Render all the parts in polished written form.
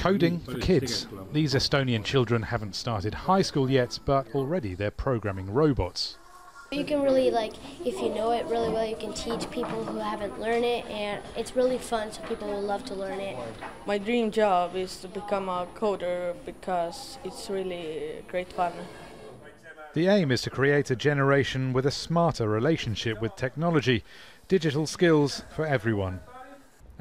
Coding for kids. These Estonian children haven't started high school yet, but already they're programming robots. You can really, if you know it really well, you can teach people who haven't learned it, and it's really fun, so people will love to learn it. My dream job is to become a coder because it's really great fun. The aim is to create a generation with a smarter relationship with technology, digital skills for everyone.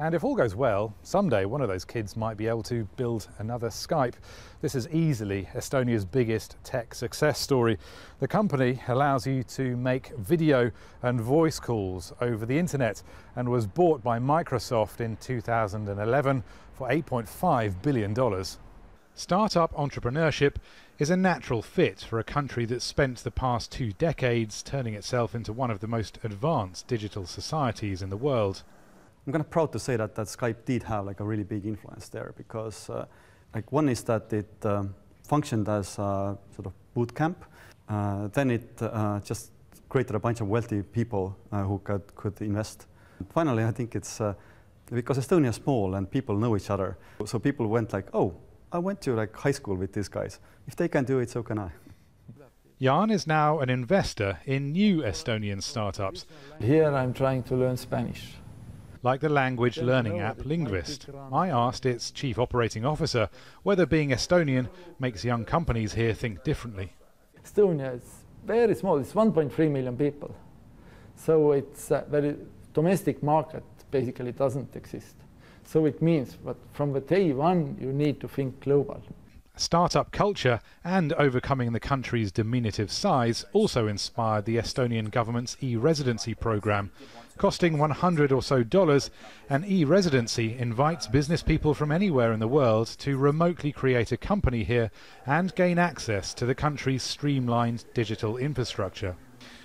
And if all goes well, someday one of those kids might be able to build another Skype. This is easily Estonia's biggest tech success story. The company allows you to make video and voice calls over the internet and was bought by Microsoft in 2011 for $8.5 billion. Startup entrepreneurship is a natural fit for a country that's spent the past 2 decades turning itself into one of the most advanced digital societies in the world. I'm kind of proud to say that SKYPE did have a really big influence there, because one is that it functioned as a sort of boot camp. Then it just created a bunch of wealthy people who could invest. And finally, I think it's because Estonia is small and people know each other. So people went oh, I went to high school with these guys. If they can do it, so can I. JAAN is now an investor in new Estonian startups. Here I'm trying to learn Spanish. Like the language learning app Linguist. I asked its chief operating officer whether being Estonian makes young companies here think differently. Estonia is very small, it's 1.3 million people. So it's a very domestic market, basically doesn't exist. So it means that from the day one you need to think global. Startup culture and overcoming the country's diminutive size also inspired the Estonian government's E-RESIDENCY program. Costing $100 or so, an E-RESIDENCY invites business people from anywhere in the world to remotely create a company here and gain access to the country's streamlined digital infrastructure.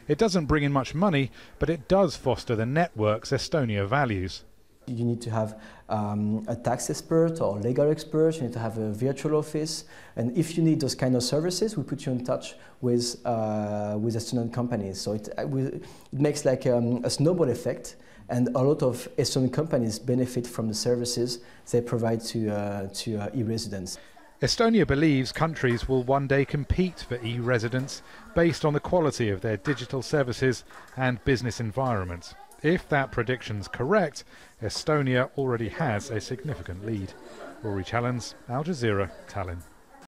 It doesn't bring in much money, but it does foster the networks Estonia values. You need to have a tax expert or legal expert, you need to have a virtual office, and if you need those kind of services, we put you in touch with Estonian companies. So it makes a snowball effect, and a lot of Estonian companies benefit from the services they provide to e-residents. Estonia believes countries will one day compete for e-residents based on the quality of their digital services and business environment. If that prediction's correct, Estonia already has a significant lead. Rory, Challands, Al Jazeera, Tallinn.